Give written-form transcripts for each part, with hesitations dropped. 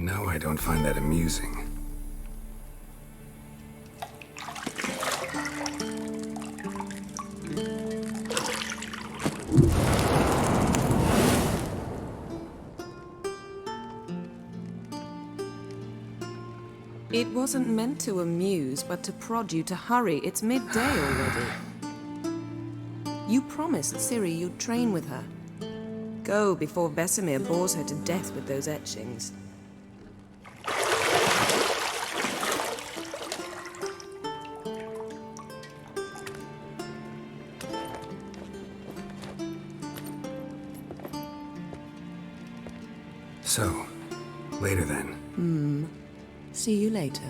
know I don't find that amusing. It wasn't meant to amuse, but to prod you to hurry. It's midday already. You promised Ciri you'd train with her. Go before Vesemir bores her to death with those etchings. So, later then. See you later.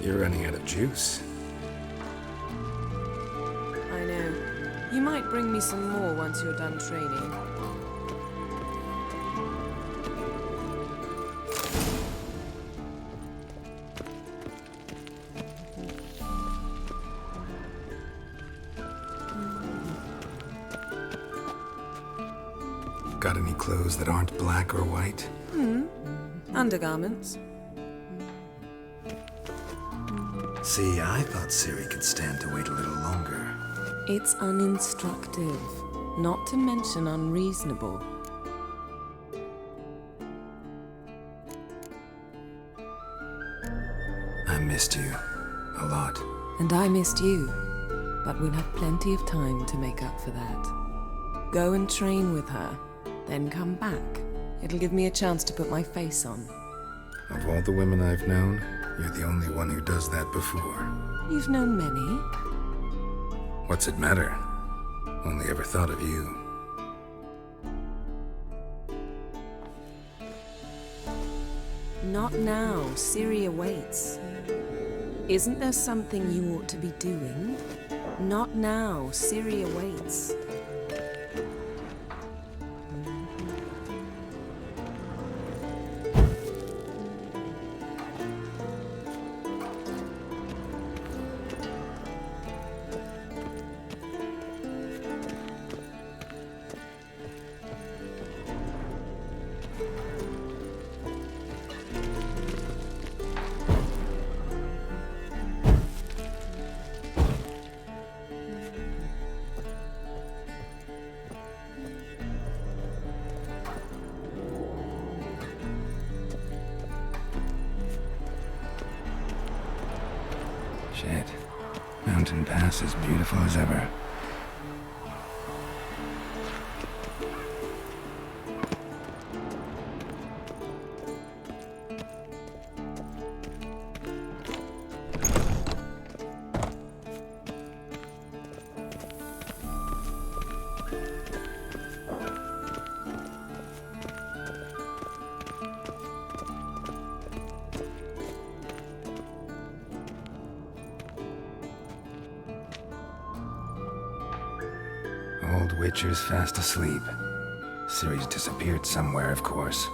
You're running out of juice. I know. You might bring me some more once you're done training. Got any clothes that aren't black or white? Undergarments. See, I thought Ciri could stand to wait a little longer. It's uninstructive, not to mention unreasonable. I missed you. A lot. And I missed you, but we'll have plenty of time to make up for that. Go and train with her, then come back. It'll give me a chance to put my face on. Of all the women I've known, you're the only one who does that before. You've known many. What's it matter? Only ever thought of you. Not now. Ciri awaits. Isn't there something you ought to be doing? Not now. Ciri awaits. Shit. Mountain Pass as beautiful as ever. Old Witcher's fast asleep. Ciri's disappeared somewhere, of course.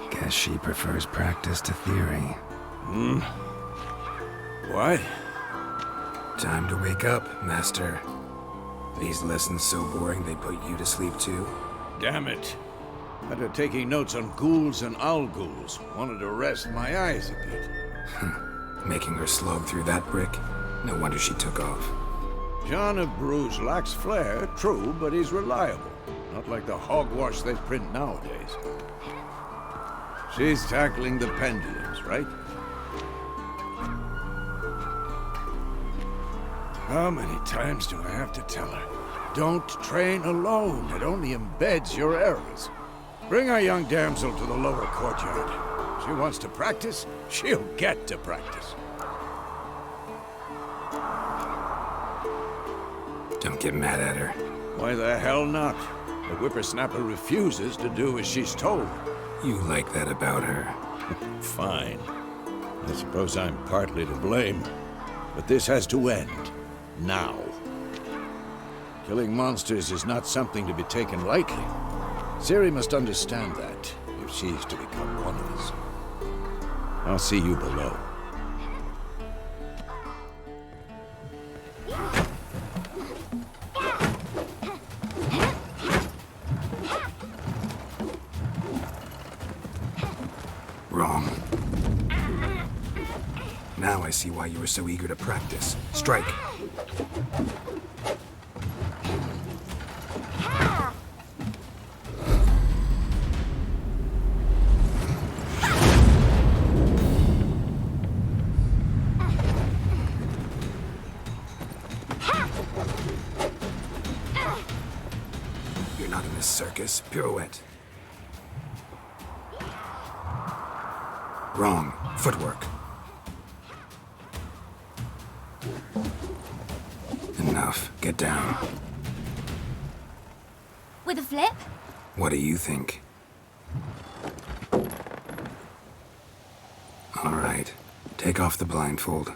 Guess she prefers practice to theory. Why? Time to wake up, Master. These lessons so boring they put you to sleep too? Damn it. After taking notes on ghouls and owl-ghouls, wanted to rest my eyes a bit. Making her slog through that brick? No wonder she took off. John of Bruges lacks flair, true, but he's reliable. Not like the hogwash they print nowadays. She's tackling the pendulums, right? How many times do I have to tell her? Don't train alone. It only embeds your errors. Bring our young damsel to the lower courtyard. She wants to practice, she'll get to practice. Don't get mad at her. Why the hell not? The whippersnapper refuses to do as she's told. You like that about her. Fine. I suppose I'm partly to blame. But this has to end. Now. Killing monsters is not something to be taken lightly. Ciri must understand that, if she's to become one of us. I'll see you below. Wrong. Now I see why you were so eager to practice. Strike. You're not in this circus. Pirouette. Wrong. Footwork. Enough. Get down. With a flip? What do you think? All right. Take off the blindfold.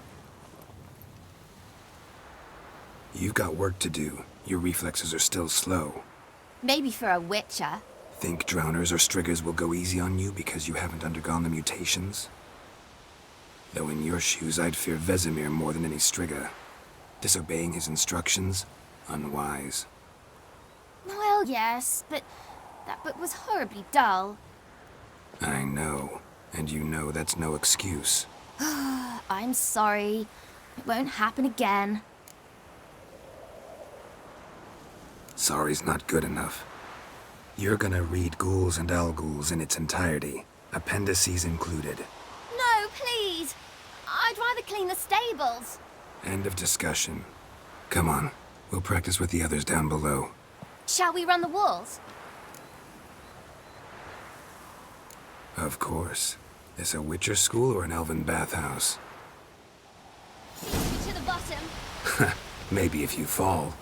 You've got work to do. Your reflexes are still slow. Maybe for a witcher. Think drowners or striggers will go easy on you because you haven't undergone the mutations? Though in your shoes, I'd fear Vesemir more than any strigger. Disobeying his instructions? Unwise. Well, yes, but that book was horribly dull. I know. And you know that's no excuse. I'm sorry. It won't happen again. Sorry's not good enough. You're gonna read Ghouls and Owl-Ghouls in its entirety, appendices included. No, please! I'd rather clean the stables. End of discussion. Come on, we'll practice with the others down below. Shall we run the walls? Of course. This a Witcher school or an elven bathhouse? To the bottom. Maybe if you fall.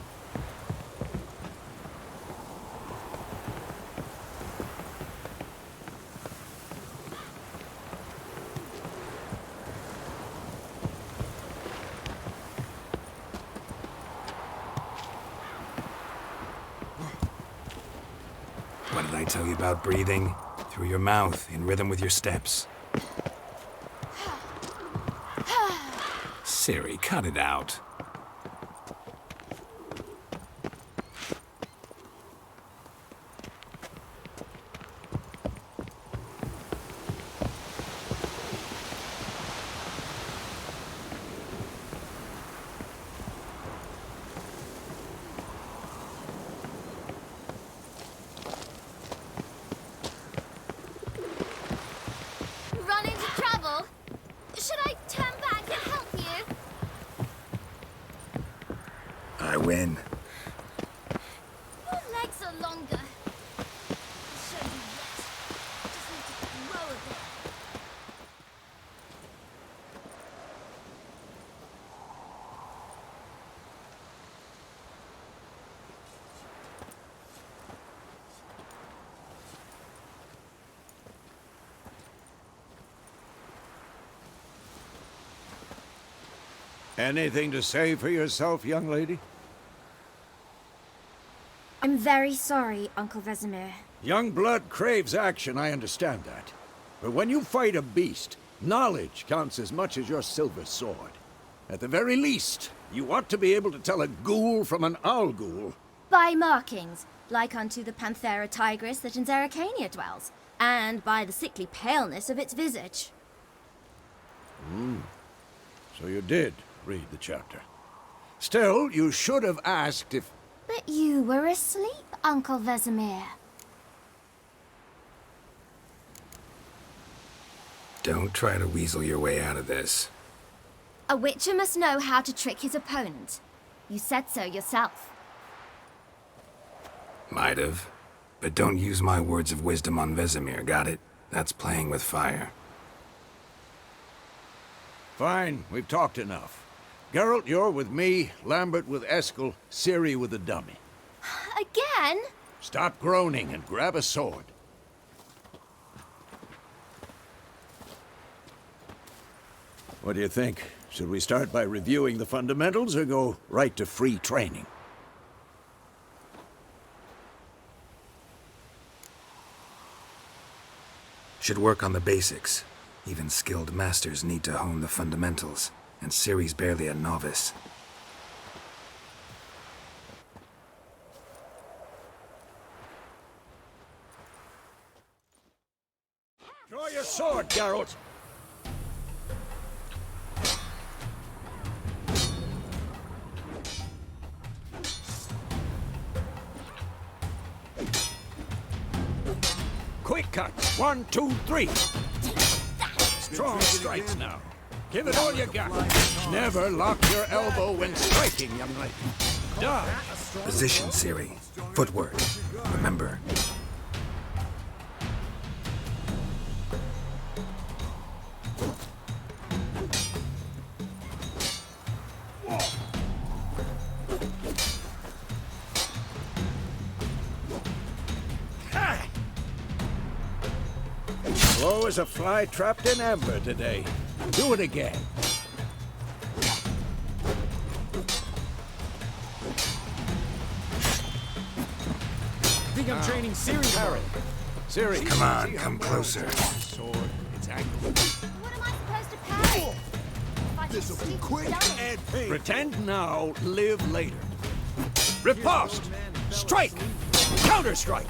What did I tell you about breathing? Through your mouth, in rhythm with your steps. Ciri, cut it out. Run into trouble? Should I turn back and help you? I win. Your legs are longer. I'll show you yet. Just need to grow a bit. Anything to say for yourself, young lady? I'm very sorry, Uncle Vesemir. Young blood craves action, I understand that. But when you fight a beast, knowledge counts as much as your silver sword. At the very least, you ought to be able to tell a ghoul from an owl ghoul. By markings, like unto the Panthera tigris that in Zerrikania dwells, and by the sickly paleness of its visage. So you did read the chapter. Still, you should have asked if... But you were asleep, Uncle Vesemir. Don't try to weasel your way out of this. A witcher must know how to trick his opponent. You said so yourself. Might have. But don't use my words of wisdom on Vesemir, got it? That's playing with fire. Fine, we've talked enough. Geralt, you're with me, Lambert with Eskel, Ciri with the dummy. Again? Stop groaning and grab a sword. What do you think? Should we start by reviewing the fundamentals or go right to free training? Should work on the basics. Even skilled masters need to hone the fundamentals, and Ciri's barely a novice. Draw your sword, Geralt! Quick cut! 1, 2, 3! Strong strikes now. Give it all you got. Never lock your elbow when striking, young lady. Dodge! Position, Ciri. Footwork. Remember. Slow as a fly trapped in amber today. Do it again. I think I'm training Ciri tomorrow. Ciri, Come on, see how come well closer. it's sword, its angle. What am I supposed to parry? This'll be quick and painful. Pretend now, live later. Riposte! Strike! Counter-strike!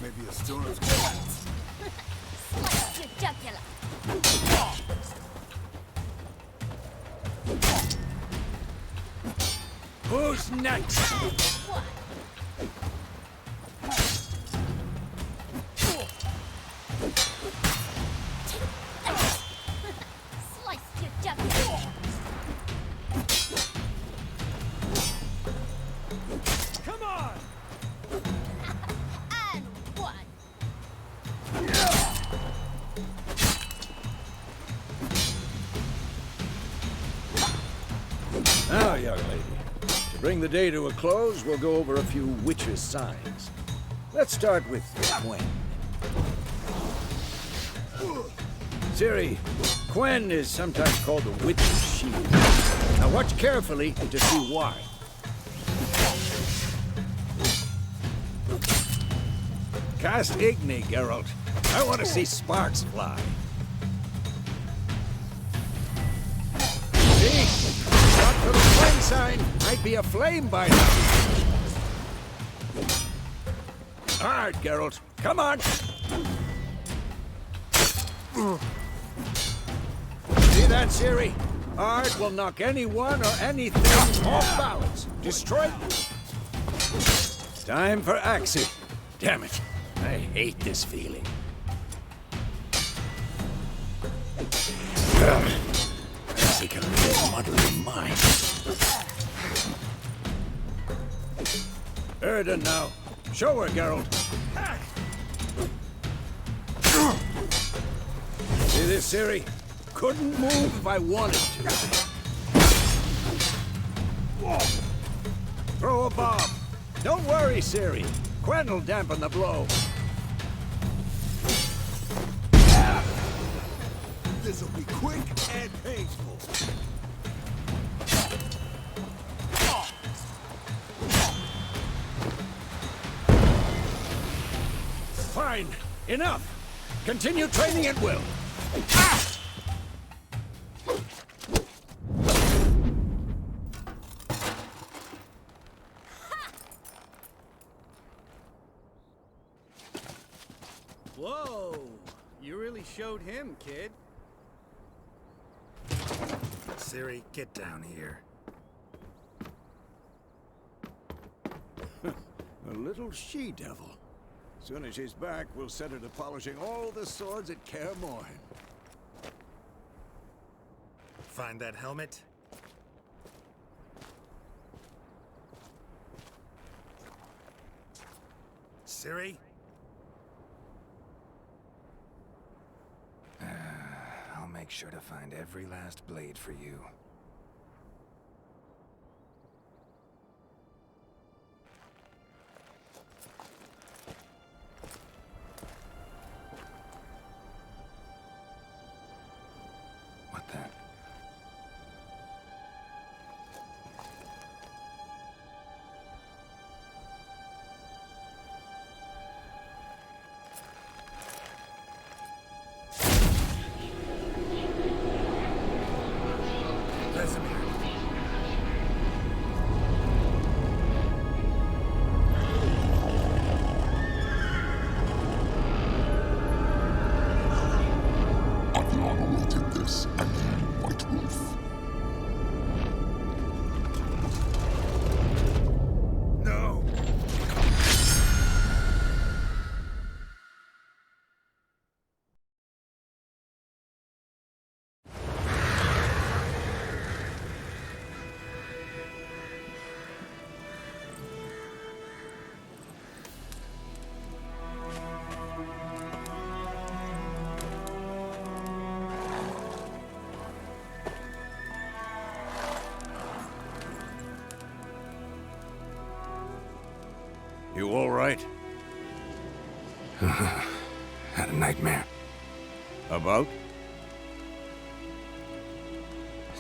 Maybe a stone's Slice your jugular. Who's next? One. Slice your jugular. Come on! And one. Now, young lady, to bring the day to a close, we'll go over a few witches' signs. Let's start with Quen. Ciri, Quen is sometimes called the witch's shield. Now watch carefully to see why. Cast Igni, Geralt. I want to see sparks fly. See? Not for the flame sign, I'd be aflame by now. Hard, Geralt. Come on. See that, Ciri? Art will knock anyone or anything off balance. Destroy. Time for Axii. Damn it. I hate this feeling. Axii can really muddle your mind. Erden now. Show her, Geralt. See this, Ciri? Couldn't move if I wanted to. Throw a bomb. Don't worry, Ciri. Quen will dampen the blow. This'll be quick and painful. Fine. Enough. Continue training at will. Whoa! You really showed him, kid. Ciri, get down here. A little she-devil. Soon as she's back, we'll set her to polishing all the swords at Kaer Morhen. Find that helmet? Ciri? I'll make sure to find every last blade for you. What the? Vesemir. Aviana will take this, and you, White Wolf. No! You all right? Had a nightmare. About?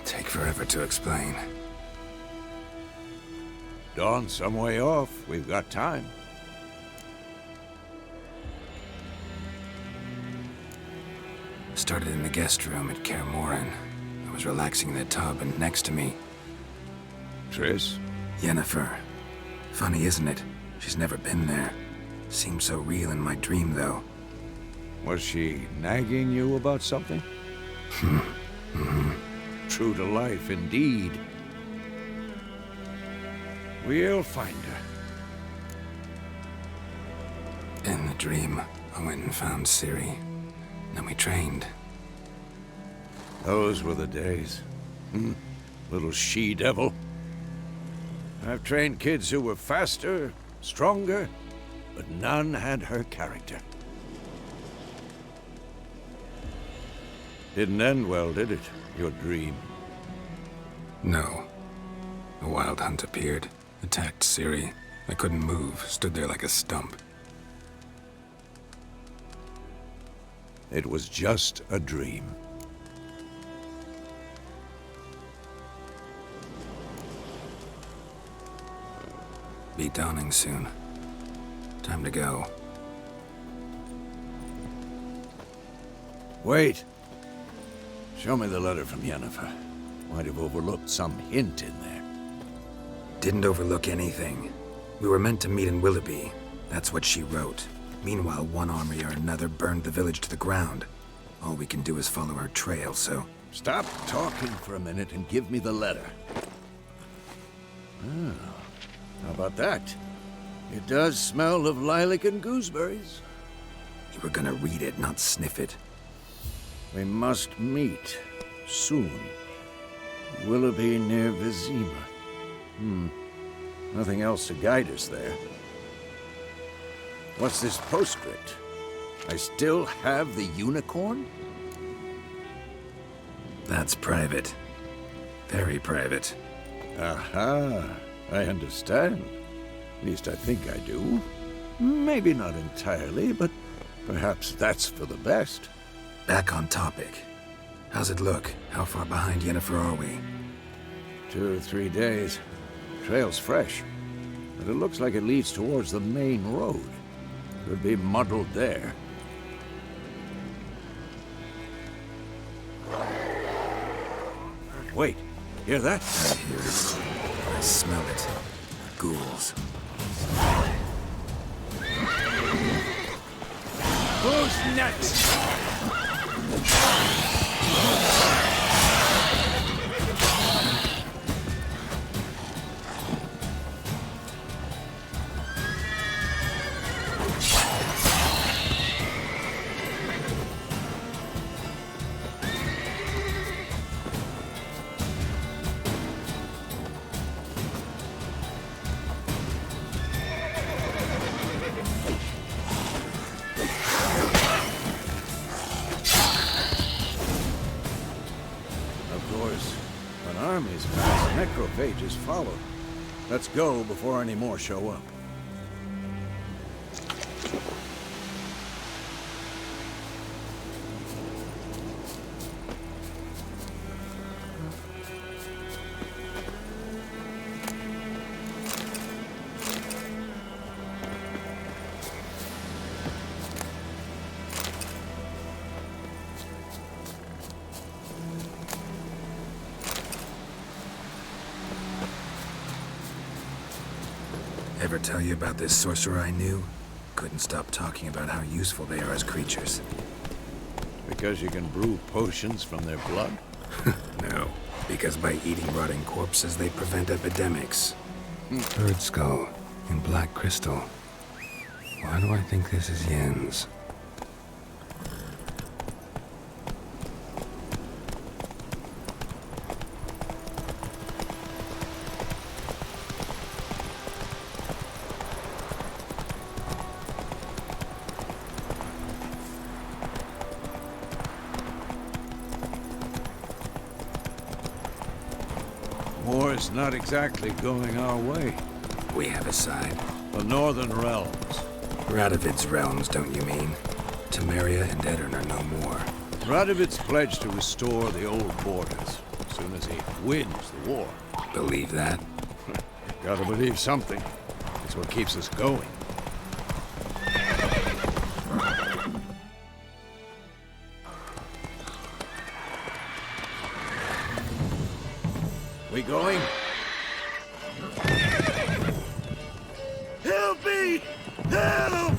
Take forever to explain. Dawn's some way off. We've got time. Started in the guest room at Kaer Morhen. I was relaxing in the tub, and next to me, Triss? Yennefer. Funny, isn't it? She's never been there. Seemed so real in my dream, though. Was she nagging you about something? True to life, indeed. We'll find her. In the dream, I went and found Ciri. Then we trained. Those were the days. Little she-devil. I've trained kids who were faster, stronger, but none had her character. Didn't end well, did it? Your dream? No. A wild hunt appeared, attacked Ciri. I couldn't move, stood there like a stump. It was just a dream. Be dawning soon. Time to go. Wait. Show me the letter from Yennefer. Might have overlooked some hint in there. Didn't overlook anything. We were meant to meet in Willoughby. That's what she wrote. Meanwhile, one army or another burned the village to the ground. All we can do is follow her trail, so... Stop talking for a minute and give me the letter. How about that? It does smell of lilac and gooseberries. You were gonna read it, not sniff it. We must meet. Soon. Willoughby near Vizima. Nothing else to guide us there. What's this postscript? I still have the unicorn? That's private. Very private. Aha, I understand. At least I think I do. Maybe not entirely, but perhaps that's for the best. Back on topic. How's it look? How far behind Yennefer are we? 2 or 3 days. Trail's fresh, but it looks like it leads towards the main road. Could be muddled there. Wait, hear that? I hear it. I smell it. Ghouls. Who's next? Of course, when armies pass, necrophages follow. Let's go before any more show up. Ever tell you about this sorcerer I knew? Couldn't stop talking about how useful they are as creatures. Because you can brew potions from their blood? No, because by eating rotting corpses, they prevent epidemics. Bird skull and black crystal. Why do I think this is Yen's? War's not exactly going our way. We have a side. The Northern Realms. Radovid's realms, don't you mean? Temeria and Edirn are no more. Radovid's pledged to restore the old borders as soon as he wins the war. Believe that? Gotta believe something. It's what keeps us going. We going? Help me! Help!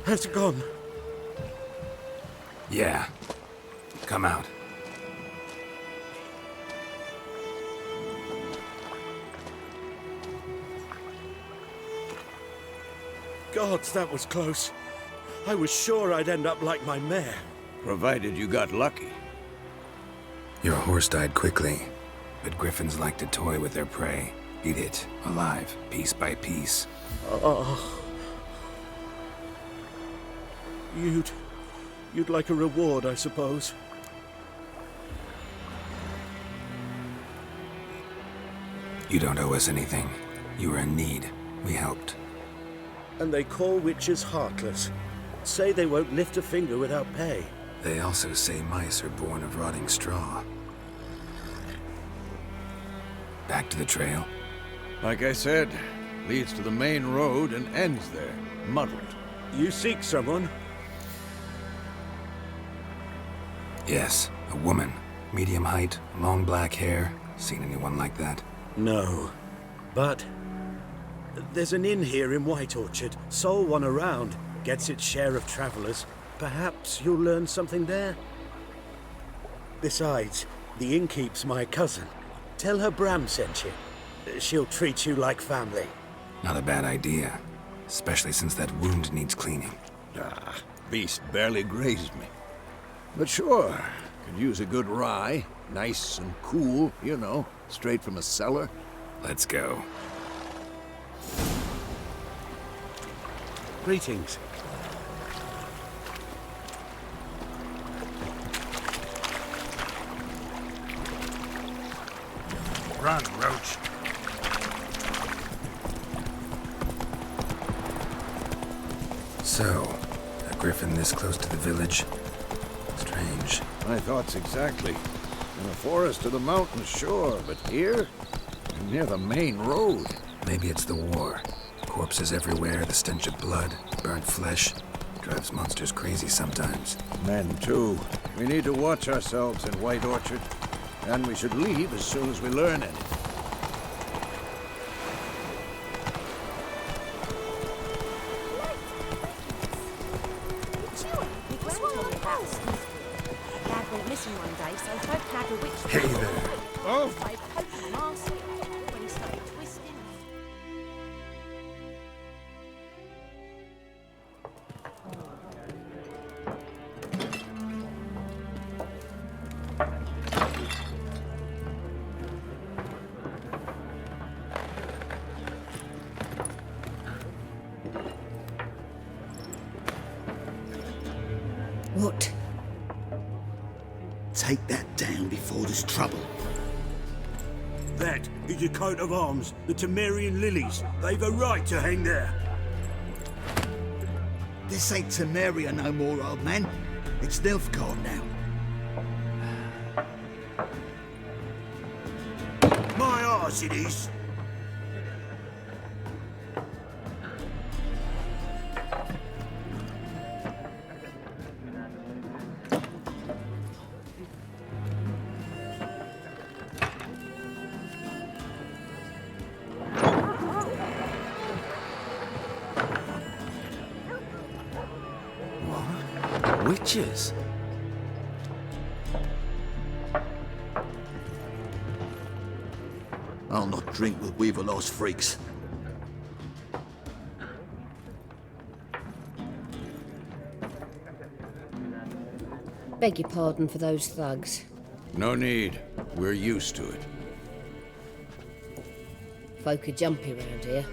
Has it gone? Yeah. Come out. Gods, that was close. I was sure I'd end up like my mare. Provided you got lucky. Your horse died quickly, but griffins like to toy with their prey. Eat it, alive, piece by piece. Oh. You'd like a reward, I suppose. You don't owe us anything. You were in need. We helped. And they call witches heartless. Say they won't lift a finger without pay. They also say mice are born of rotting straw. Back to the trail? Like I said, leads to the main road and ends there, muddled. You seek someone? Yes, a woman. Medium height, long black hair. Seen anyone like that? No. But there's an inn here in White Orchard. Sole one around. Gets its share of travelers. Perhaps you'll learn something there? Besides, the innkeep's my cousin. Tell her Bram sent you. She'll treat you like family. Not a bad idea. Especially since that wound needs cleaning. Ah, beast barely grazed me. But sure, could use a good rye. Nice and cool, you know, straight from a cellar. Let's go. Greetings. Run, Roach. So, a griffin this close to the village? Strange. My thoughts exactly. In the forest or the mountains, sure, but here? Near the main road. Maybe it's the war. Corpses everywhere, the stench of blood, burnt flesh. Drives monsters crazy sometimes. Men, too. We need to watch ourselves in White Orchard. And we should leave as soon as we learn anything. Lad went missing one day, so Folk had a witch. Hey there. Oh! They poked the mask when he started twisting. What? Take that down before there's trouble. That is a coat of arms, the Temerian lilies. They've a right to hang there. This ain't Temeria no more, old man. It's Nilfgaard now. My arse it is. Witches? I'll not drink with Weaverlost freaks. Beg your pardon for those thugs. No need. We're used to it. Folk are jumpy round here.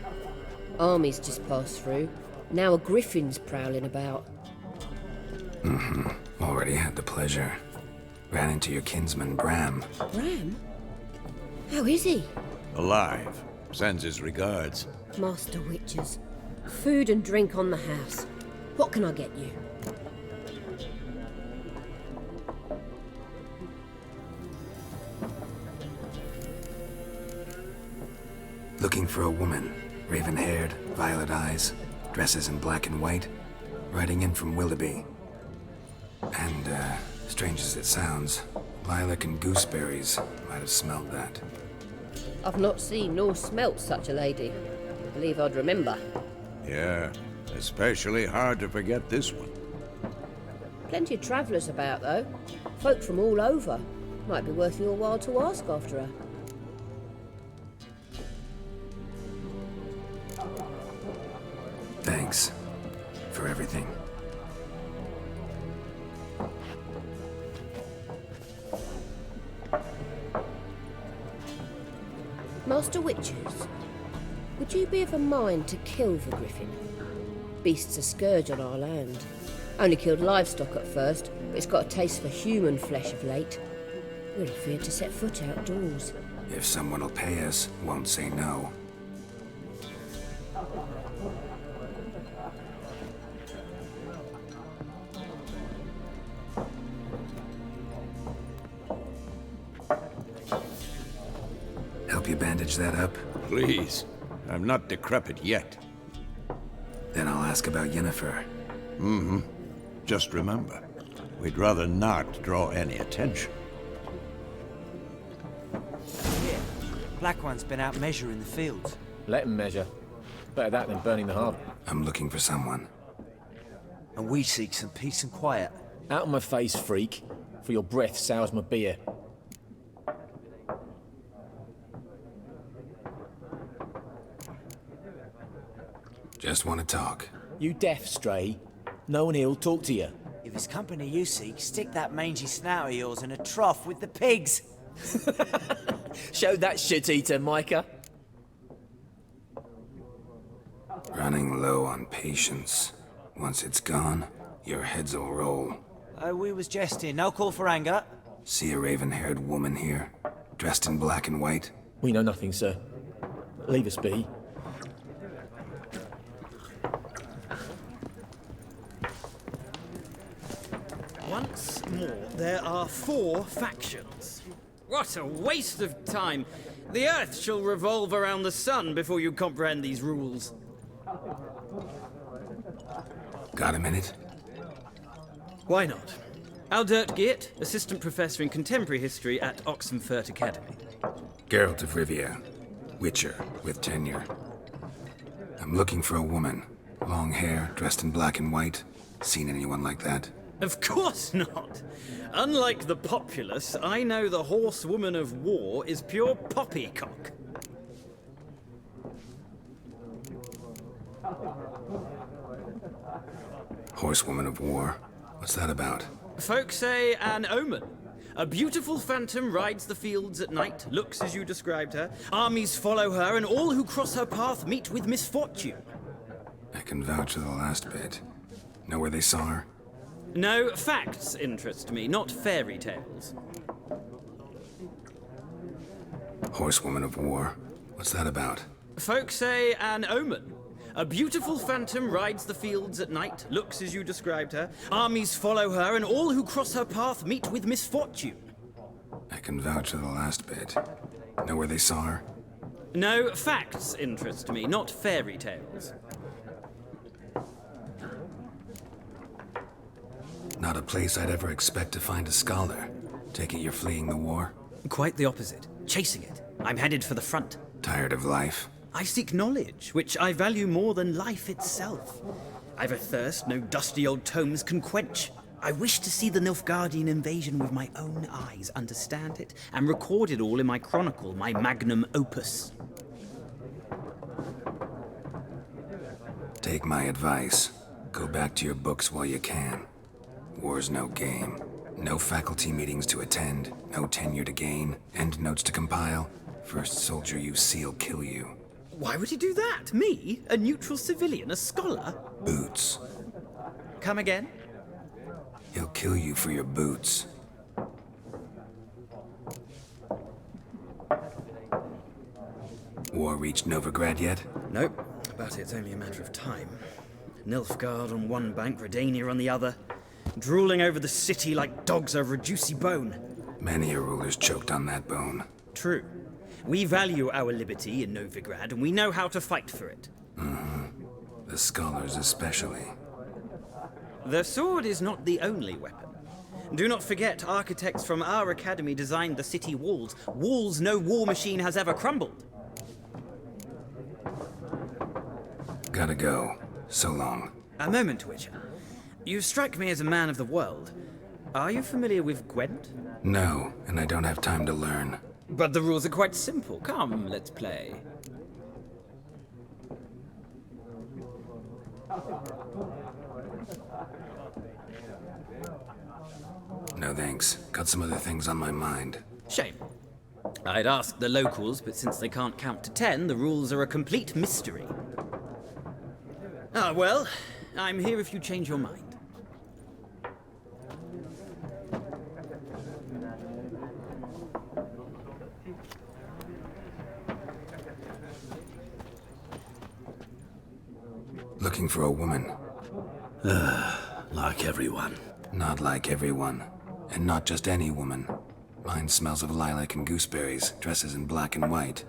Armies just passed through. Now a griffin's prowling about. Already had the pleasure. Ran into your kinsman, Bram. Bram? How is he? Alive. Sends his regards. Master Witches. Food and drink on the house. What can I get you? Looking for a woman. Raven-haired, violet eyes, dresses in black and white. Riding in from Willoughby. And, strange as it sounds, lilac and gooseberries might have smelled that. I've not seen nor smelt such a lady. Believe I'd remember. Yeah, especially hard to forget this one. Plenty of travellers about, though. Folk from all over. Might be worth your while to ask after her. Thanks for everything. Master Witches, would you be of a mind to kill the griffin? Beast's a scourge on our land. Only killed livestock at first, but it's got a taste for human flesh of late. Really feared to set foot outdoors. If someone will pay us, won't say no. Help you bandage that up? Please. I'm not decrepit yet. Then I'll ask about Yennefer. Just remember, we'd rather not draw any attention. Yeah, Black One's been out measuring the fields. Let him measure. Better that than burning the harbour. I'm looking for someone. And we seek some peace and quiet. Out of my face, freak. For your breath sours my beer. Just want to talk. You deaf, Stray? No one here'll talk to you. If it's company you seek, stick that mangy snout of yours in a trough with the pigs. Show that shit-eater, Micah. Running low on patience. Once it's gone, your heads'll roll. We was jesting. No call for anger. See a raven-haired woman here, dressed in black and white? We know nothing, sir. Leave us be. Once more, there are 4 factions. What a waste of time! The Earth shall revolve around the sun before you comprehend these rules. Got a minute? Why not? Aldert Geert, Assistant Professor in Contemporary History at Oxenfurt Academy. Geralt of Rivia, Witcher with tenure. I'm looking for a woman. Long hair, dressed in black and white. Seen anyone like that? Of course not! Unlike the populace, I know the horsewoman of war is pure poppycock. Horsewoman of war? What's that about? Folk say an omen. A beautiful phantom rides the fields at night, looks as you described her. Armies follow her, and all who cross her path meet with misfortune. I can vouch for the last bit. Know where they saw her? No, facts interest me, not fairy tales. Horsewoman of war? What's that about? Folk say an omen. A beautiful phantom rides the fields at night, looks as you described her. Armies follow her, and all who cross her path meet with misfortune. I can vouch for the last bit. Know where they saw her? No, facts interest me, not fairy tales. Not a place I'd ever expect to find a scholar. Take it you're fleeing the war? Quite the opposite. Chasing it. I'm headed for the front. Tired of life? I seek knowledge, which I value more than life itself. I've a thirst no dusty old tomes can quench. I wish to see the Nilfgaardian invasion with my own eyes, understand it, and record it all in my chronicle, my magnum opus. Take my advice. Go back to your books while you can. War's no game. No faculty meetings to attend, no tenure to gain, end notes to compile. First soldier you see'll kill you. Why would he do that? Me? A neutral civilian? A scholar? Boots. Come again? He'll kill you for your boots. War reached Novigrad yet? Nope, but it's only a matter of time. Nilfgaard on one bank, Redania on the other. Drooling over the city like dogs over a juicy bone. Many a ruler's choked on that bone. True. We value our liberty in Novigrad, and we know how to fight for it. The scholars especially. The sword is not the only weapon. Do not forget, architects from our academy designed the city walls. Walls no war machine has ever crumbled. Gotta go. So long. A moment, Witcher. You strike me as a man of the world. Are you familiar with Gwent? No, and I don't have time to learn. But the rules are quite simple. Come, let's play. No thanks. Got some other things on my mind. Shame. I'd ask the locals, but since they can't count to 10, the rules are a complete mystery. Ah, well, I'm here if you change your mind. Looking for a woman. Like everyone. Not like everyone. And not just any woman. Mine smells of lilac and gooseberries, dresses in black and white.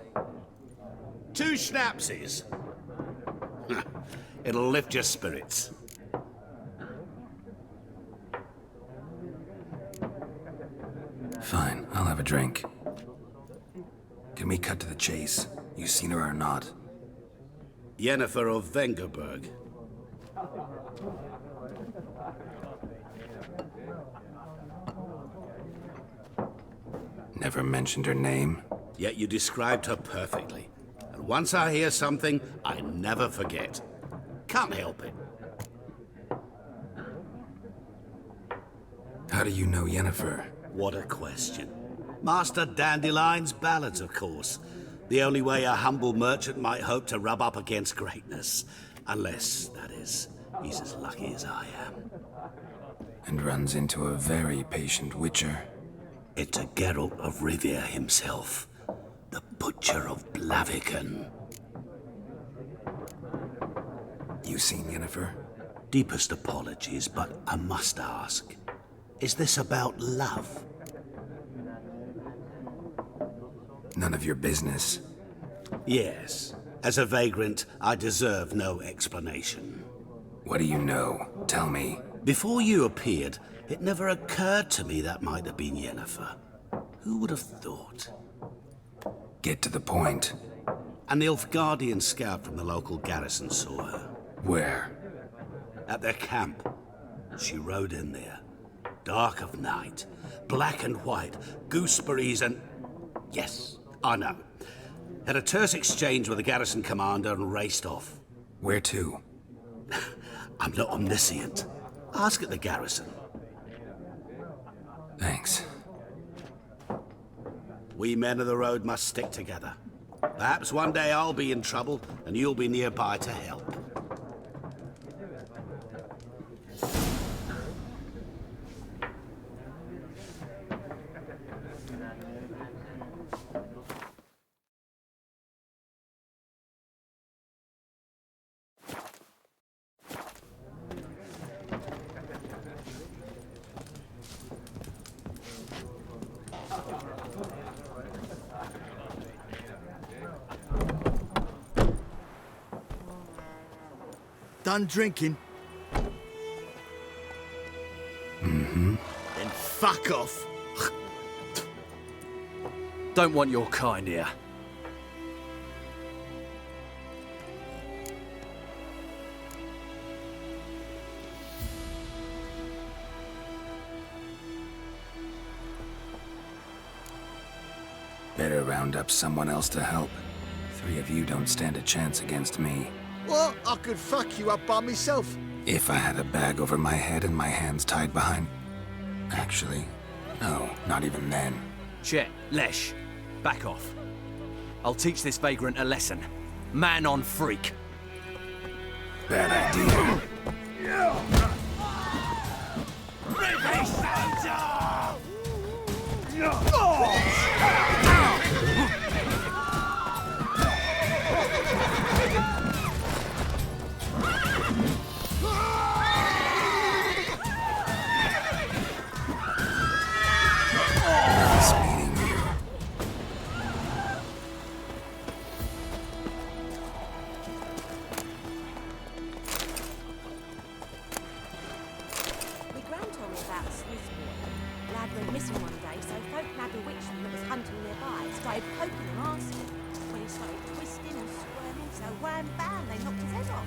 2 schnapsies. It'll lift your spirits. Fine, I'll have a drink. Can we cut to the chase? You seen her or not? Yennefer of Vengerberg. Never mentioned her name. Yet you described her perfectly. And once I hear something, I never forget. Can't help it. How do you know Yennefer? What a question. Master Dandelion's ballads, of course. The only way a humble merchant might hope to rub up against greatness. Unless, that is, he's as lucky as I am. And runs into a very patient witcher. It's a Geralt of Rivia himself, the Butcher of Blaviken. You seen Yennefer? Deepest apologies, but I must ask, is this about love? None of your business. Yes. As a vagrant, I deserve no explanation. What do you know? Tell me. Before you appeared, it never occurred to me that might have been Yennefer. Who would have thought? Get to the point. An Nilfgaardian scout from the local garrison saw her. Where? At their camp. She rode in there. Dark of night. Black and white. Gooseberries and... Yes, I know. Had a terse exchange with the garrison commander and raced off. Where to? I'm not omniscient. Ask at the garrison. Thanks. We men of the road must stick together. Perhaps one day I'll be in trouble and you'll be nearby to help. Done drinking? Mm-hmm. Then fuck off. Don't want your kind here. Better round up someone else to help. 3 of you don't stand a chance against me. What? I could fuck you up by myself. If I had a bag over my head and my hands tied behind... Actually, no, not even then. Chet, Lesh, back off. I'll teach this vagrant a lesson. Man on freak. Bad idea. Missing one day, so folk nabbed a witchman that was hunting nearby, started poking and asking. When he started twisting and squirming, so wham bam, they knocked his head off.